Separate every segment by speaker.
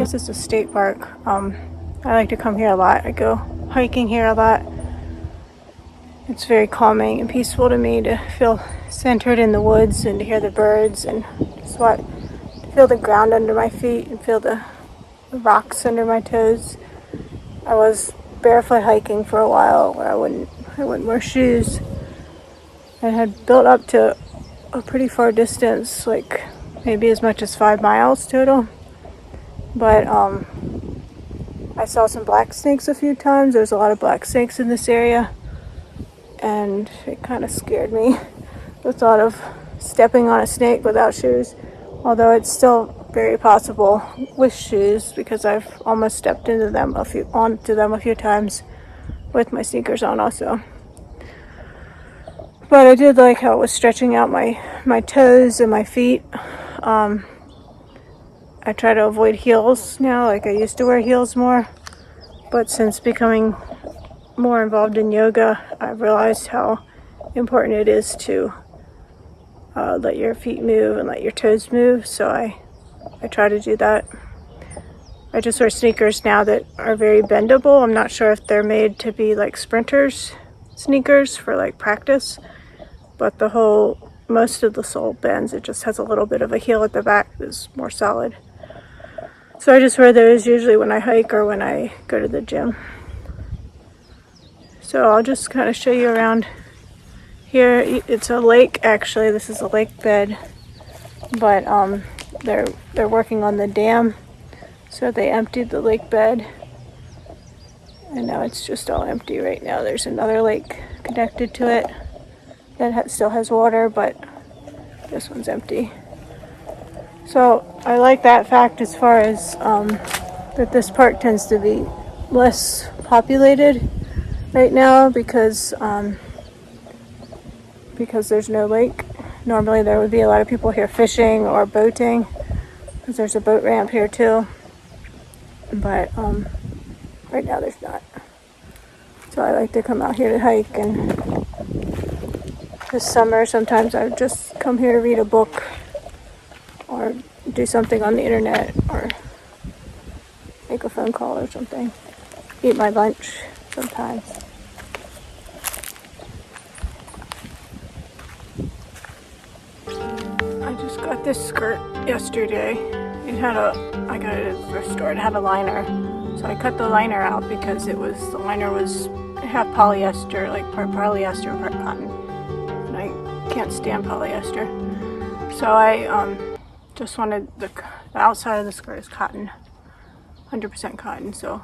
Speaker 1: guess it's a state park. I like to come here a lot. I go hiking here a lot. It's very calming and peaceful to me to feel centered in the woods and to hear the birds and just to feel the ground under my feet and feel the rocks under my toes. I was barefoot hiking for a while where I wouldn't wear shoes. I had built up to a pretty far distance, like maybe as much as 5 miles total. But I saw some black snakes a few times. There's a lot of black snakes in this area, and it kind of scared me, the thought of stepping on a snake without shoes, although it's still very possible with shoes because I've almost stepped onto them a few times with my sneakers on also. But I did like how it was stretching out my toes and my feet. I try to avoid heels now, like I used to wear heels more, but since becoming more involved in yoga, I've realized how important it is to let your feet move and let your toes move, so I try to do that. I just wear sneakers now that are very bendable. I'm not sure if they're made to be like sprinters sneakers for like practice, but most of the sole bends. It just has a little bit of a heel at the back that's more solid. So I just wear those usually when I hike or when I go to the gym. So I'll just kind of show you around here. It's a lake, actually. This is a lake bed, but they're working on the dam, so they emptied the lake bed, and now it's just all empty right now. There's another lake connected to it that still has water, but this one's empty. So I like that fact as far as that this park tends to be less populated right now because there's no lake. Normally there would be a lot of people here fishing or boating because there's a boat ramp here too, but right now there's not. So I like to come out here to hike, and this summer sometimes I would just come here to read a book or do something on the internet or make a phone call or something. Eat my lunch sometimes. I just got this skirt yesterday. I got it at the thrift store. It had a liner. So I cut the liner out because the liner was half polyester, like part polyester, part cotton. And I can't stand polyester. So I just wanted the outside of the skirt is cotton, 100% cotton. So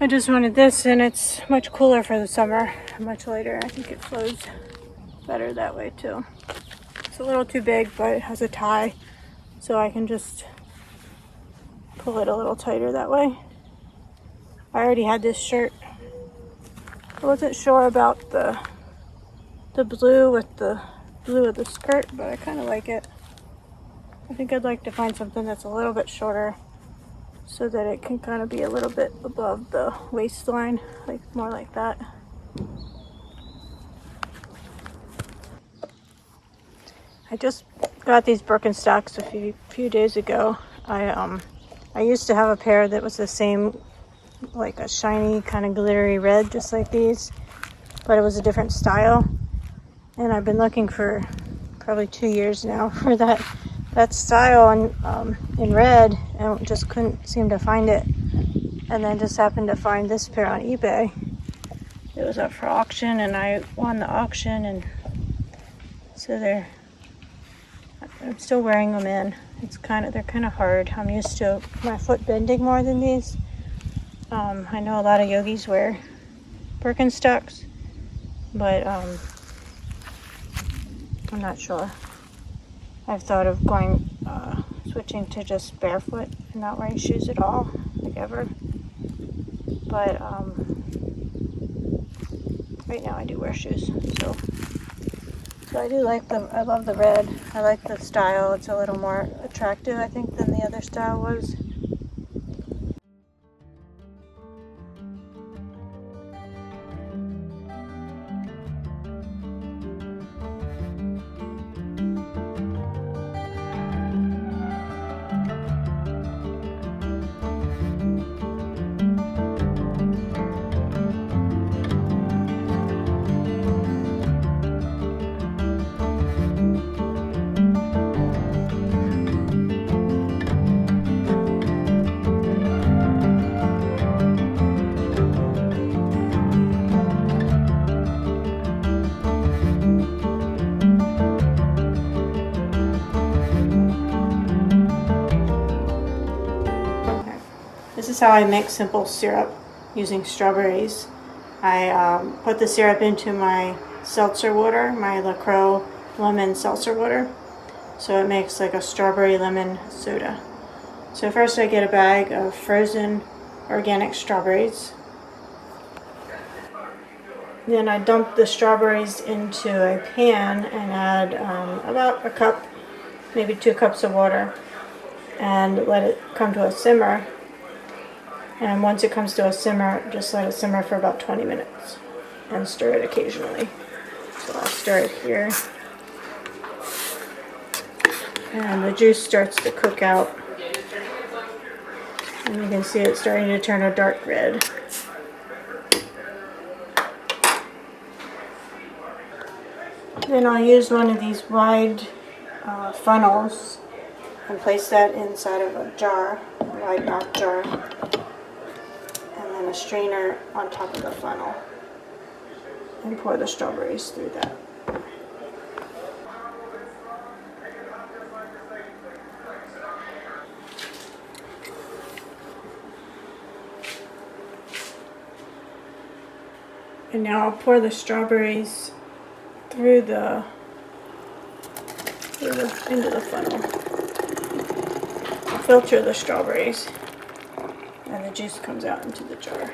Speaker 1: I just wanted this, and it's much cooler for the summer, much lighter. I think it flows better that way too. It's a little too big, but it has a tie, so I can just pull it a little tighter that way. I already had this shirt. I wasn't sure about the blue with the blue of the skirt, but I kind of like it. I think I'd like to find something that's a little bit shorter so that it can kind of be a little bit above the waistline, like more like that. I just got these Birkenstocks a few days ago. I used to have a pair that was the same, like a shiny kind of glittery red, just like these, but it was a different style. And I've been looking for probably 2 years now for that style in red, and just couldn't seem to find it. And then just happened to find this pair on eBay. It was up for auction, and I won the auction, and so I'm still wearing them in. They're kind of hard. I'm used to my foot bending more than these. I know a lot of yogis wear Birkenstocks, but I'm not sure. I've thought of switching to just barefoot and not wearing shoes at all, like ever. But right now I do wear shoes, so I do like them. I love the red. I like the style. It's a little more attractive, I think, than the other style was. This is how I make simple syrup using strawberries. I put the syrup into my seltzer water, my LaCroix lemon seltzer water. So it makes like a strawberry lemon soda. So first I get a bag of frozen organic strawberries. Then I dump the strawberries into a pan and add about a cup, maybe 2 cups of water, and let it come to a simmer. And once it comes to a simmer, just let it simmer for about 20 minutes and stir it occasionally. So I'll stir it here. And the juice starts to cook out. And you can see it starting to turn a dark red. Then I'll use one of these wide funnels and place that inside of a jar, a wide mouth jar, and then a strainer on top of the funnel, and pour the strawberries through that. And now I'll pour the strawberries into the funnel. I'll filter the strawberries, and the juice comes out into the jar.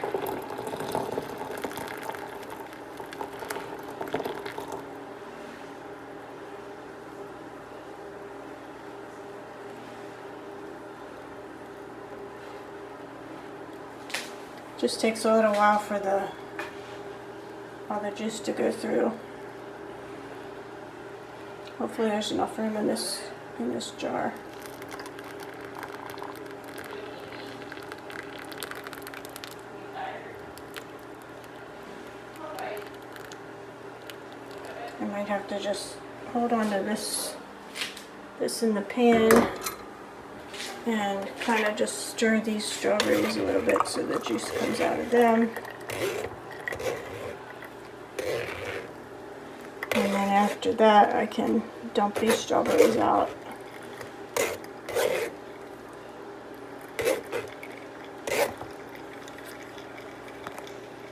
Speaker 1: Just takes a little while for all the juice to go through. Hopefully there's enough room in this jar. I might have to just hold on to this in the pan and kind of just stir these strawberries a little bit so the juice comes out of them. And then after that, I can dump these strawberries out.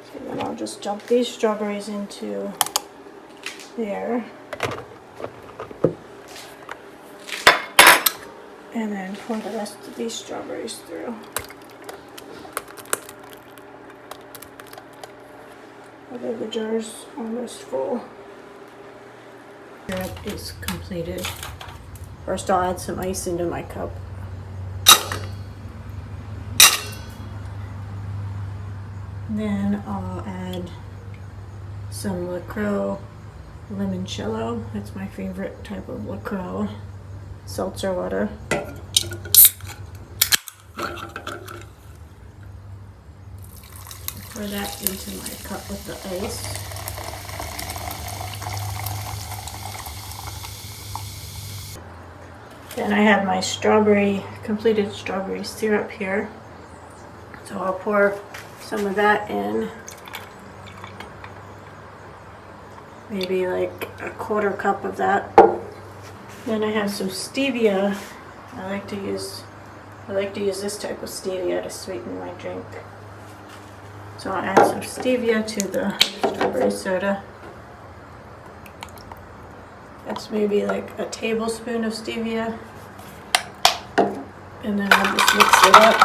Speaker 1: So then I'll just dump these strawberries into there. And then pour the rest of these strawberries through. Although the jar's almost full. Syrup is completed. First I'll add some ice into my cup. Then I'll add some LaCroix limoncello. That's my favorite type of LaCroix seltzer water. Pour that into my cup with the ice. Then I have my completed strawberry syrup here. So I'll pour some of that in. Maybe like a 1/4 cup of that. Then I have some stevia. I like to use this type of stevia to sweeten my drink. So I'll add some stevia to the strawberry soda. That's maybe like a tablespoon of stevia. And then I'll just mix it up.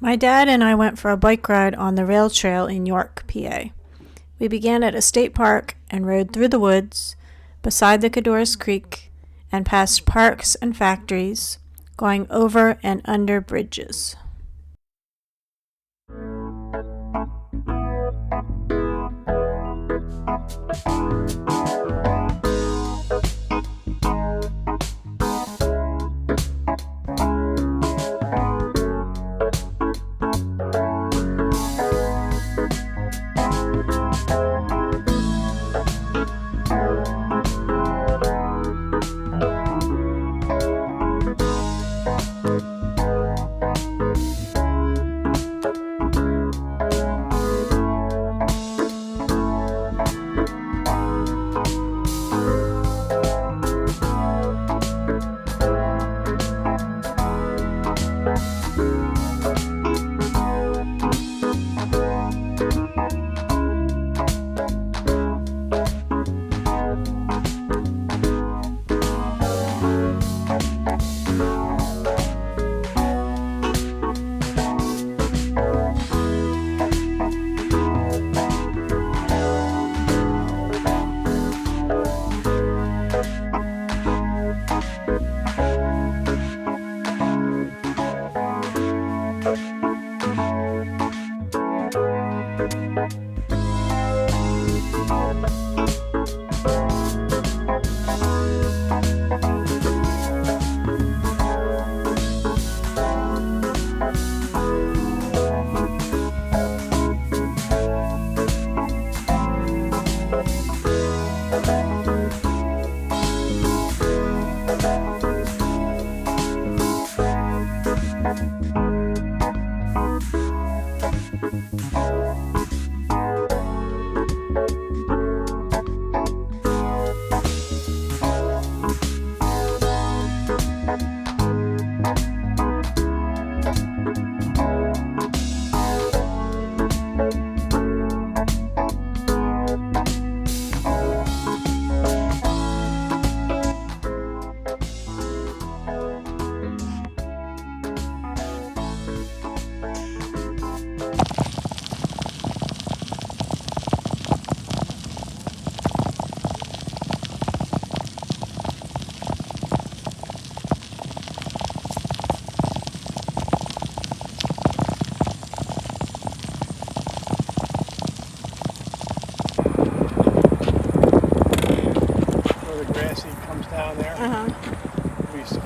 Speaker 1: My dad and I went for a bike ride on the rail trail in York, PA. We began at a state park and rode through the woods, beside the Codorus Creek, and past parks and factories, going over and under bridges.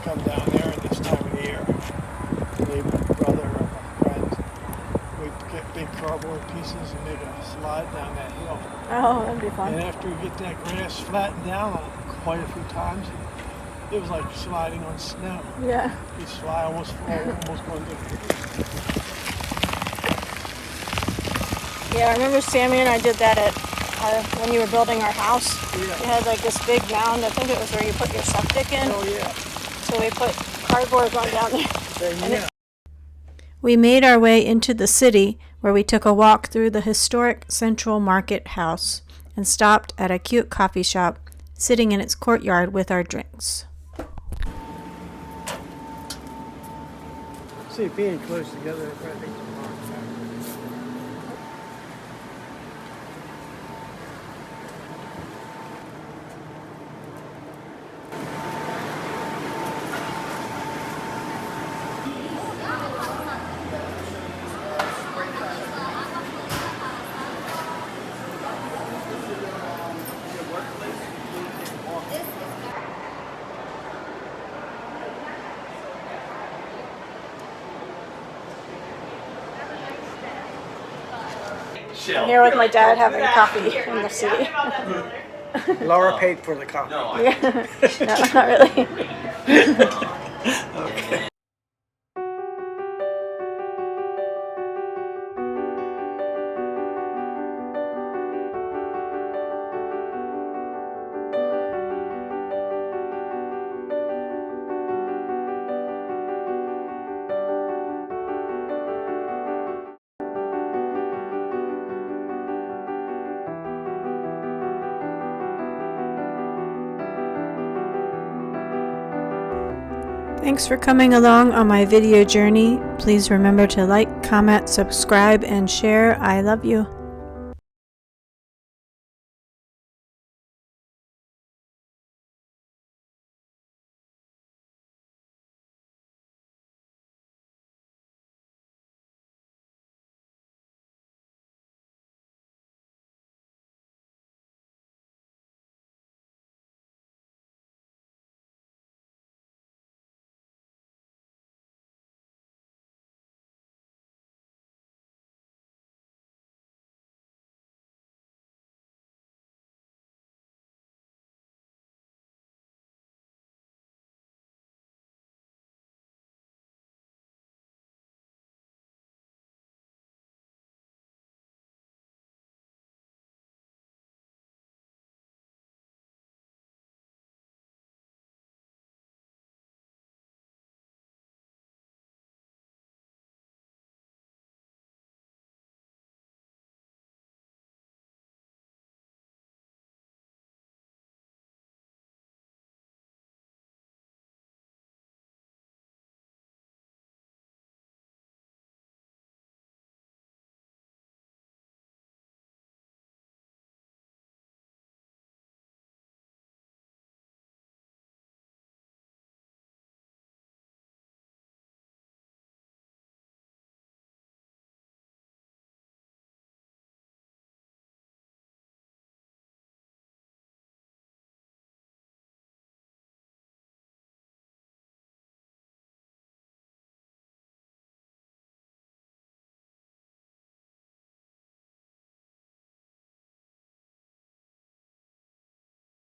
Speaker 2: come down there at this time of the year. Me, my brother, and my friends. We get big cardboard pieces and make a slide down that hill.
Speaker 1: Oh, that'd be fun.
Speaker 2: And after we get that grass flattened down quite a few times, it was like sliding on snow.
Speaker 1: Yeah.
Speaker 2: You slide almost fall, almost going to.
Speaker 1: Yeah, I remember Sammy and I did that at when you were building our house.
Speaker 2: Yeah.
Speaker 1: We had like this big mound. I think it was where you put your septic in.
Speaker 2: Oh yeah.
Speaker 1: So we put cardboard going down there.
Speaker 2: Yeah.
Speaker 1: We made our way into the city, where we took a walk through the historic Central Market House and stopped at a cute coffee shop, sitting in its courtyard with our drinks.
Speaker 2: See, being close together, I think it's
Speaker 1: I'm here with my dad having coffee in the city.
Speaker 2: Laura paid for the coffee.
Speaker 1: Yeah. No, not really.
Speaker 2: Okay.
Speaker 1: Thanks for coming along on my video journey. Please remember to like, comment, subscribe, and share. I love you.